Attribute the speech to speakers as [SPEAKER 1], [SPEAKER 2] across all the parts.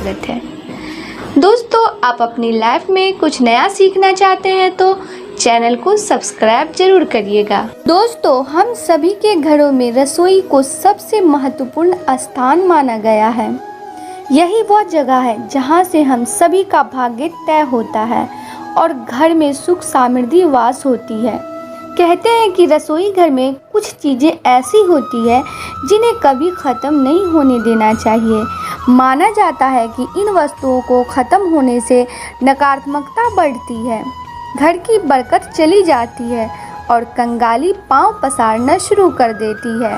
[SPEAKER 1] स्वागत है। दोस्तों, आप अपनी लाइफ में कुछ नया सीखना चाहते हैं तो चैनल को सब्सक्राइब जरूर करिएगा। दोस्तों, हम सभी के घरों में रसोई को सबसे महत्वपूर्ण स्थान माना गया है। यही वह जगह है जहां से हम सभी का भाग्य तय होता है और घर में सुख समृद्धि वास होती है। कहते हैं कि रसोई घर में कुछ चीज़ें ऐसी होती है जिन्हें कभी ख़त्म नहीं होने देना चाहिए। माना जाता है कि इन वस्तुओं को ख़त्म होने से नकारात्मकता बढ़ती है, घर की बरकत चली जाती है और कंगाली पांव पसारना शुरू कर देती है।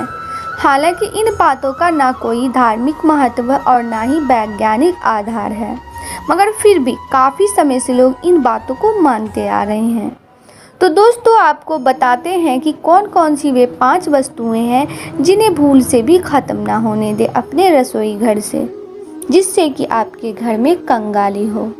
[SPEAKER 1] हालांकि इन बातों का ना कोई धार्मिक महत्व और ना ही वैज्ञानिक आधार है, मगर फिर भी काफ़ी समय से लोग इन बातों को मानते आ रहे हैं। तो दोस्तों, आपको बताते हैं कि कौन कौन सी वे 5 वस्तुएं हैं जिन्हें भूल से भी ख़त्म ना होने दे अपने रसोई घर से, जिससे कि आपके घर में कंगाली हो।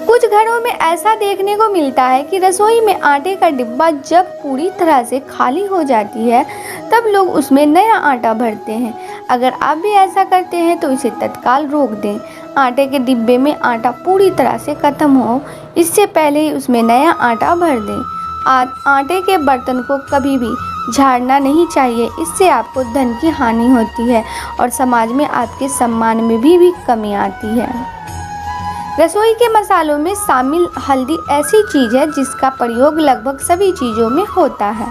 [SPEAKER 1] कुछ घरों में ऐसा देखने को मिलता है कि रसोई में आटे का डिब्बा जब पूरी तरह से खाली हो जाती है तब लोग उसमें नया आटा भरते हैं। अगर आप भी ऐसा करते हैं तो इसे तत्काल रोक दें। आटे के डिब्बे में आटा पूरी तरह से ख़त्म हो इससे पहले ही उसमें नया आटा भर दें। आटे के बर्तन को कभी भी झाड़ना नहीं चाहिए, इससे आपको धन की हानि होती है और समाज में आपके सम्मान में भी कमी आती है। रसोई के मसालों में शामिल हल्दी ऐसी चीज़ है जिसका प्रयोग लगभग सभी चीज़ों में होता है।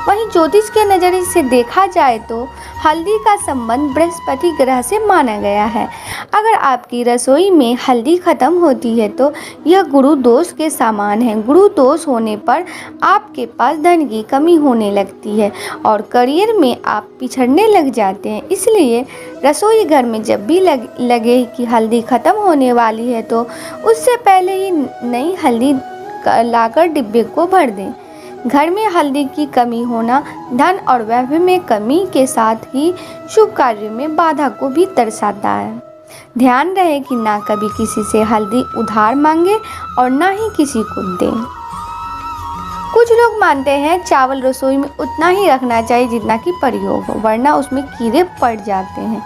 [SPEAKER 1] वहीं ज्योतिष के नज़रिए से देखा जाए तो हल्दी का संबंध बृहस्पति ग्रह से माना गया है। अगर आपकी रसोई में हल्दी खत्म होती है तो यह गुरु दोष के समान है। गुरु दोष होने पर आपके पास धन की कमी होने लगती है और करियर में आप पिछड़ने लग जाते हैं। इसलिए रसोई घर में जब भी लगे कि हल्दी ख़त्म होने वाली है तो उससे पहले ही नई हल्दी लाकर डिब्बे को भर दें। घर में हल्दी की कमी होना धन और वैभव में कमी के साथ ही शुभ कार्यों में बाधा को भी दर्शाता है। ध्यान रहे कि ना कभी किसी से हल्दी उधार मांगे और ना ही किसी को दें। कुछ लोग मानते हैं चावल रसोई में उतना ही रखना चाहिए जितना कि प्रयोग हो, वरना उसमें कीड़े पड़ जाते हैं।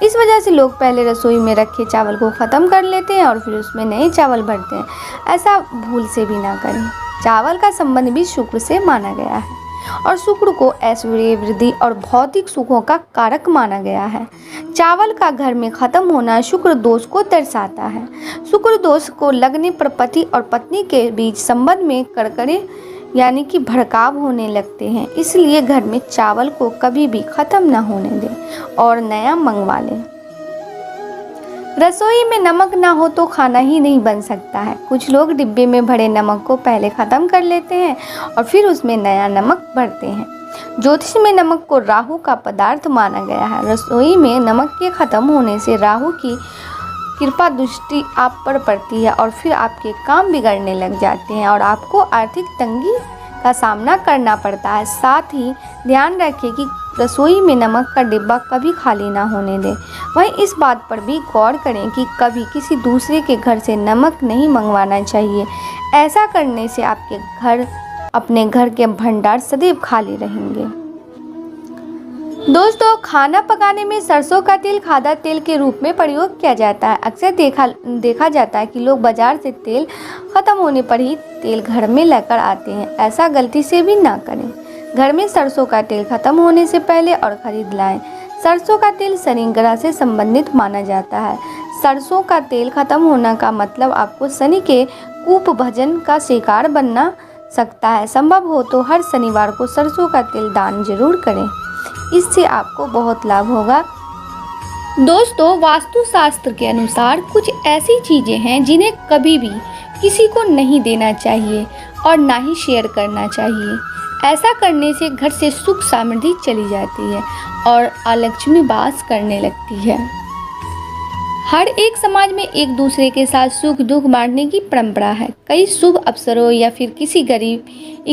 [SPEAKER 1] इस वजह से लोग पहले रसोई में रखे चावल को ख़त्म कर लेते हैं और फिर उसमें नए चावल भरते हैं। ऐसा भूल से भी ना करें। चावल का संबंध भी शुक्र से माना गया है और शुक्र को ऐश्वर्य, वृद्धि और भौतिक सुखों का कारक माना गया है। चावल का घर में ख़त्म होना शुक्र दोष को दर्शाता है। शुक्र दोष को लगने पर पति और पत्नी के बीच संबंध में कड़कड़े यानी कि भड़काव होने लगते हैं। इसलिए घर में चावल को कभी भी ख़त्म न होने दें और नया मंगवा लें। रसोई में नमक ना हो तो खाना ही नहीं बन सकता है। कुछ लोग डिब्बे में भरे नमक को पहले ख़त्म कर लेते हैं और फिर उसमें नया नमक भरते हैं। ज्योतिष में नमक को राहु का पदार्थ माना गया है। रसोई में नमक के ख़त्म होने से राहु की कृपा दृष्टि आप पर पड़ती है और फिर आपके काम बिगड़ने लग जाते हैं और आपको आर्थिक तंगी का सामना करना पड़ता है। साथ ही ध्यान रखें कि रसोई में नमक का डिब्बा कभी खाली ना होने दें। वहीं इस बात पर भी गौर करें कि कभी किसी दूसरे के घर से नमक नहीं मंगवाना चाहिए। ऐसा करने से अपने घर के भंडार सदैव खाली रहेंगे। दोस्तों, खाना पकाने में सरसों का तेल खाद्य तेल के रूप में प्रयोग किया जाता है। अक्सर देखा जाता है कि लोग बाजार से तेल ख़त्म होने पर ही तेल घर में लेकर आते हैं। ऐसा गलती से भी ना करें। घर में सरसों का तेल ख़त्म होने से पहले और ख़रीद लाएं। सरसों का तेल शनि ग्रह से संबंधित माना जाता है। सरसों का तेल ख़त्म होना का मतलब आपको शनि के कुप्रभाजन का शिकार बनना सकता है। संभव हो तो हर शनिवार को सरसों का तेल दान जरूर करें, इससे आपको बहुत लाभ होगा। दोस्तों, वास्तुशास्त्र के अनुसार कुछ ऐसी चीज़ें हैं जिन्हें कभी भी किसी को नहीं देना चाहिए और ना ही शेयर करना चाहिए। ऐसा करने से घर से सुख समृद्धि चली जाती है और अलक्ष्मी वास करने लगती है। हर एक समाज में एक दूसरे के साथ सुख दुख बांटने की परंपरा है। कई शुभ अवसरों या फिर किसी गरीब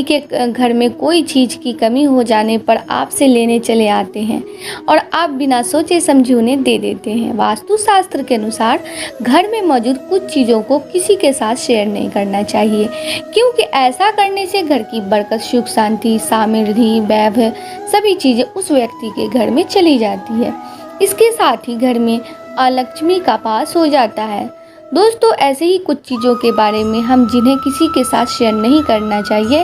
[SPEAKER 1] के घर में कोई चीज़ की कमी हो जाने पर आपसे लेने चले आते हैं और आप बिना सोचे समझे उन्हें दे देते हैं। वास्तुशास्त्र के अनुसार घर में मौजूद कुछ चीज़ों को किसी के साथ शेयर नहीं करना चाहिए, क्योंकि ऐसा करने से घर की बरकत, सुख, शांति, समृद्धि, वैभव सभी चीज़ें उस व्यक्ति के घर में चली जाती है। इसके साथ ही घर में अलक्ष्मी का पास हो जाता है। दोस्तों, ऐसे ही कुछ चीज़ों के बारे में हम जिन्हें किसी के साथ शेयर नहीं करना चाहिए,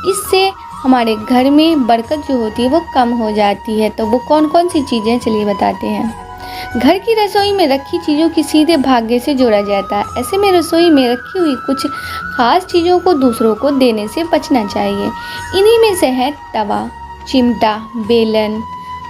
[SPEAKER 1] इससे हमारे घर में बरकत जो होती है वो कम हो जाती है। तो वो कौन कौन सी चीज़ें, चलिए बताते हैं। घर की रसोई में रखी चीज़ों की सीधे भाग्य से जोड़ा जाता है। ऐसे में रसोई में रखी हुई कुछ खास चीज़ों को दूसरों को देने से बचना चाहिए। इन्हीं में से है तवा, चिमटा, बेलन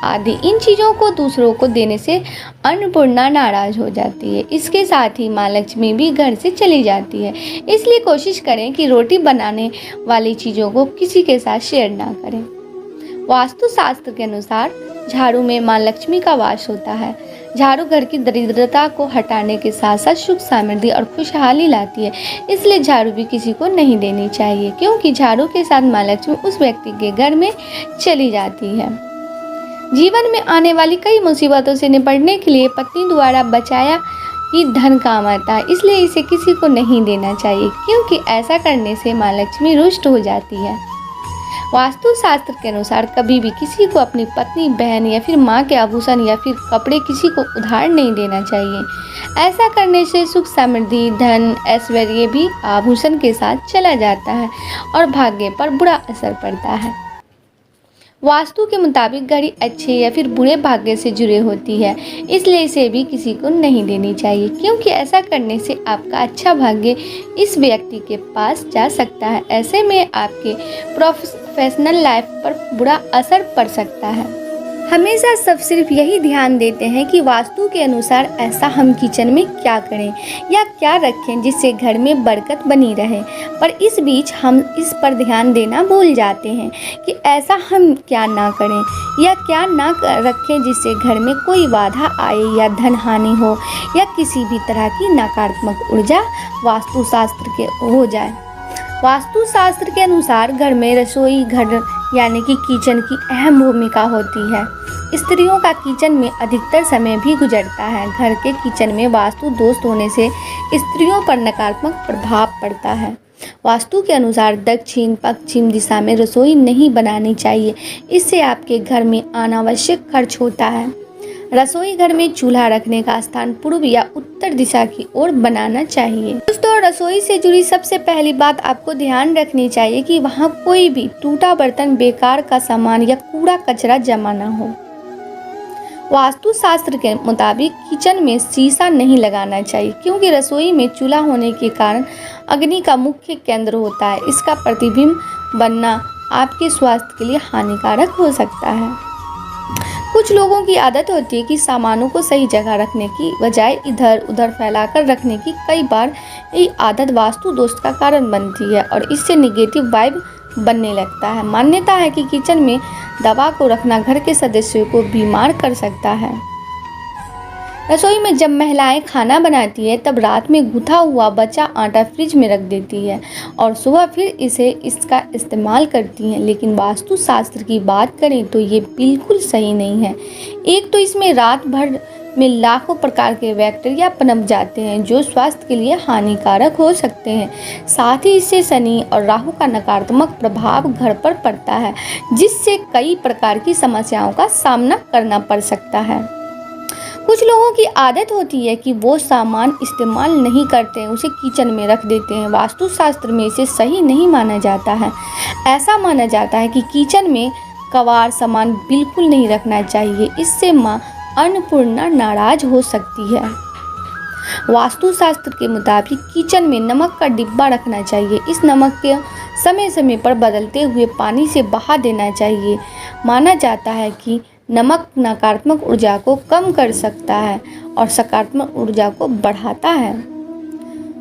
[SPEAKER 1] आदि। इन चीज़ों को दूसरों को देने से अन्नपूर्णा नाराज हो जाती है। इसके साथ ही माँ लक्ष्मी भी घर से चली जाती है। इसलिए कोशिश करें कि रोटी बनाने वाली चीज़ों को किसी के साथ शेयर ना करें। वास्तु शास्त्र के अनुसार झाड़ू में माँ लक्ष्मी का वास होता है। झाड़ू घर की दरिद्रता को हटाने के साथ साथ सुख, समृद्धि और खुशहाली लाती है। इसलिए झाड़ू भी किसी को नहीं देनी चाहिए, क्योंकि झाड़ू के साथ माँ लक्ष्मी उस व्यक्ति के घर में चली जाती है। जीवन में आने वाली कई मुसीबतों से निपटने के लिए पत्नी द्वारा बचाया ही धन काम आता है। इसलिए इसे किसी को नहीं देना चाहिए, क्योंकि ऐसा करने से माँ लक्ष्मी रुष्ट हो जाती है। वास्तु शास्त्र के अनुसार कभी भी किसी को अपनी पत्नी, बहन या फिर माँ के आभूषण या फिर कपड़े किसी को उधार नहीं देना चाहिए। ऐसा करने से सुख, समृद्धि, धन, ऐश्वर्य भी आभूषण के साथ चला जाता है और भाग्य पर बुरा असर पड़ता है। वास्तु के मुताबिक घड़ी अच्छे या फिर बुरे भाग्य से जुड़े होती है, इसलिए इसे भी किसी को नहीं देनी चाहिए, क्योंकि ऐसा करने से आपका अच्छा भाग्य इस व्यक्ति के पास जा सकता है। ऐसे में आपके प्रोफेशनल लाइफ पर बुरा असर पड़ सकता है। हमेशा सब सिर्फ यही ध्यान देते हैं कि वास्तु के अनुसार ऐसा हम किचन में क्या करें या क्या रखें जिससे घर में बरकत बनी रहे, पर इस बीच हम इस पर ध्यान देना भूल जाते हैं कि ऐसा हम क्या ना करें या क्या ना रखें जिससे घर में कोई बाधा आए या धन हानि हो या किसी भी तरह की नकारात्मक ऊर्जा वास्तु शास्त्र के हो जाए। वास्तु शास्त्र के अनुसार घर में रसोई घर यानी कि किचन की अहम भूमिका होती है। स्त्रियों का किचन में अधिकतर समय भी गुजरता है। घर के किचन में वास्तु दोष होने से स्त्रियों पर नकारात्मक प्रभाव पड़ता है। वास्तु के अनुसार दक्षिण पश्चिम दिशा में रसोई नहीं बनानी चाहिए, इससे आपके घर में अनावश्यक खर्च होता है। रसोई घर में चूल्हा रखने का स्थान पूर्व या उत्तर दिशा की ओर बनाना चाहिए। दोस्तों, रसोई से जुड़ी सबसे पहली बात आपको ध्यान रखनी चाहिए कि वहाँ कोई भी टूटा बर्तन, बेकार का सामान या कूड़ा कचरा जमा ना हो। वास्तु शास्त्र के मुताबिक किचन में शीशा नहीं लगाना चाहिए, क्योंकि रसोई में चूल्हा होने के कारण अग्नि का मुख्य केंद्र होता है। इसका प्रतिबिंब बनना आपके स्वास्थ्य के लिए हानिकारक हो सकता है। कुछ लोगों की आदत होती है कि सामानों को सही जगह रखने की बजाय इधर उधर फैलाकर रखने की। कई बार ये आदत वास्तु दोष का कारण बनती है और इससे नेगेटिव वाइब बनने लगता है। मान्यता है कि किचन में दवा को रखना घर के सदस्यों को बीमार कर सकता है। रसोई में जब महिलाएं खाना बनाती है तब रात में गूथा हुआ बचा आटा फ्रिज में रख देती है और सुबह फिर इसका इस्तेमाल करती हैं, लेकिन वास्तु शास्त्र की बात करें तो ये बिल्कुल सही नहीं है। एक तो इसमें रात भर में लाखों प्रकार के बैक्टीरिया पनप जाते हैं जो स्वास्थ्य के लिए हानिकारक हो सकते हैं। साथ ही इससे शनि और राहु का नकारात्मक प्रभाव घर पर पड़ता है, जिससे कई प्रकार की समस्याओं का सामना करना पड़ सकता है। कुछ लोगों की आदत होती है कि वो सामान इस्तेमाल नहीं करते हैं, उसे किचन में रख देते हैं। वास्तु शास्त्र में इसे सही नहीं माना जाता है। ऐसा माना जाता है कि किचन में कबाड़ सामान बिल्कुल नहीं रखना चाहिए, इससे माँ अन्नपूर्णा नाराज हो सकती है। वास्तु शास्त्र के मुताबिक किचन में नमक का डिब्बा रखना चाहिए। इस नमक के समय समय पर बदलते हुए पानी से बहा देना चाहिए। माना जाता है कि नमक नकारात्मक ऊर्जा को कम कर सकता है और सकारात्मक ऊर्जा को बढ़ाता है।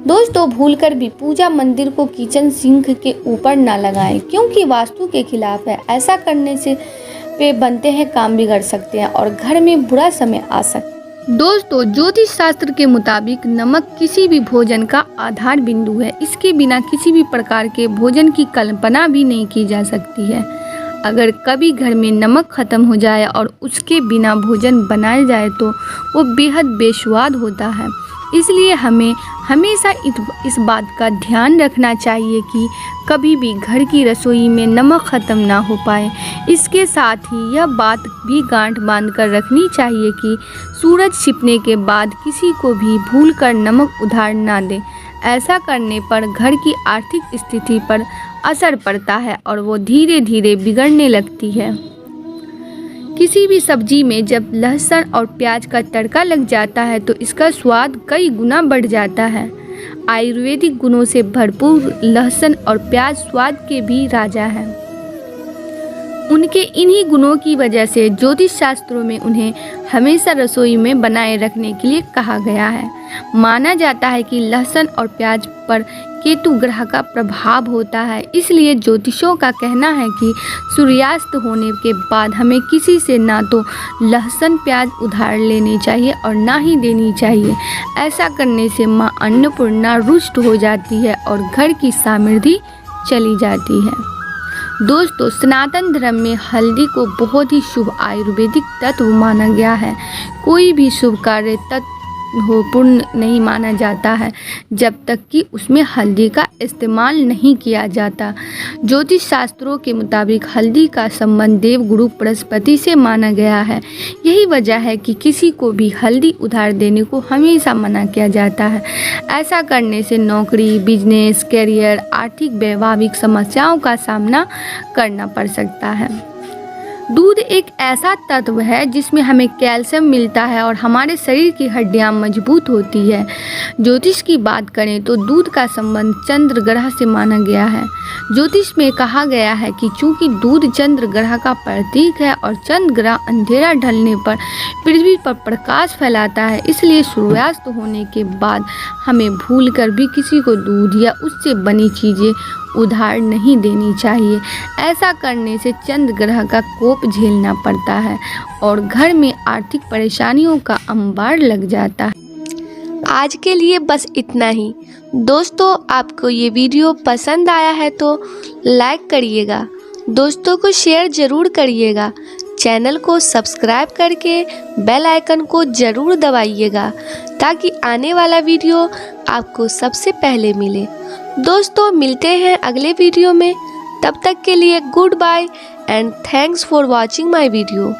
[SPEAKER 1] दोस्तों, भूलकर भी पूजा मंदिर को किचन सिंक के ऊपर ना लगाएं, क्योंकि वास्तु के खिलाफ है। ऐसा करने से पे बनते हैं काम बिगड़ सकते हैं और घर में बुरा समय आ सकता है। दोस्तों, ज्योतिष शास्त्र के मुताबिक नमक किसी भी भोजन का आधार बिंदु है। इसके बिना किसी भी प्रकार के भोजन की कल्पना भी नहीं की जा सकती है। अगर कभी घर में नमक खत्म हो जाए और उसके बिना भोजन बनाया जाए तो वो बेहद बेस्वाद होता है। इसलिए हमें हमेशा इस बात का ध्यान रखना चाहिए कि कभी भी घर की रसोई में नमक ख़त्म ना हो पाए। इसके साथ ही यह बात भी गांठ बांध कर रखनी चाहिए कि सूरज छिपने के बाद किसी को भी भूलकर नमक उधार ना दें। ऐसा करने पर घर की आर्थिक स्थिति पर असर पड़ता है और वो धीरे धीरे बिगड़ने लगती है। किसी भी सब्जी में जब लहसुन और प्याज का तड़का लग जाता है तो इसका स्वाद कई गुना बढ़ जाता है। आयुर्वेदिक गुणों से भरपूर लहसुन और प्याज स्वाद के भी राजा हैं। उनके इन्हीं गुणों की वजह से ज्योतिष शास्त्रों में उन्हें हमेशा रसोई में बनाए रखने के लिए कहा गया है। माना जाता है कि लहसुन और प्याज पर केतु ग्रह का प्रभाव होता है, इसलिए ज्योतिषों का कहना है कि सूर्यास्त होने के बाद हमें किसी से ना तो लहसुन प्याज उधार लेनी चाहिए और ना ही देनी चाहिए। ऐसा करने से माँ अन्नपूर्णा रुष्ट हो जाती है और घर की समृद्धि चली जाती है। दोस्तों, सनातन धर्म में हल्दी को बहुत ही शुभ आयुर्वेदिक तत्व माना गया है। कोई भी शुभ कार्य पूर्ण नहीं माना जाता है जब तक कि उसमें हल्दी का इस्तेमाल नहीं किया जाता। ज्योतिष शास्त्रों के मुताबिक हल्दी का संबंध देवगुरु बृहस्पति से माना गया है। यही वजह है कि किसी को भी हल्दी उधार देने को हमेशा मना किया जाता है। ऐसा करने से नौकरी, बिजनेस, करियर, आर्थिक वैवाहिक समस्याओं का सामना करना पड़ सकता है। दूध एक ऐसा तत्व है जिसमें हमें कैल्शियम मिलता है और हमारे शरीर की हड्डियां मजबूत होती है। ज्योतिष की बात करें तो दूध का संबंध चंद्र ग्रह से माना गया है। ज्योतिष में कहा गया है कि चूंकि दूध चंद्र ग्रह का प्रतीक है और चंद्र ग्रह अंधेरा ढलने पर पृथ्वी पर प्रकाश फैलाता है, इसलिए सूर्यास्त होने के बाद हमें भूलकर भी किसी को दूध या उससे बनी चीज़ें उधार नहीं देनी चाहिए। ऐसा करने से चंद्र ग्रह का कोप झेलना पड़ता है और घर में आर्थिक परेशानियों का अंबार लग जाता है।
[SPEAKER 2] आज के लिए बस इतना ही। दोस्तों, आपको ये वीडियो पसंद आया है तो लाइक करिएगा, दोस्तों को शेयर ज़रूर करिएगा, चैनल को सब्सक्राइब करके बेल आइकन को ज़रूर दबाइएगा ताकि आने वाला वीडियो आपको सबसे पहले मिले। दोस्तों, मिलते हैं अगले वीडियो में। तब तक के लिए goodbye and thanks for watching my video.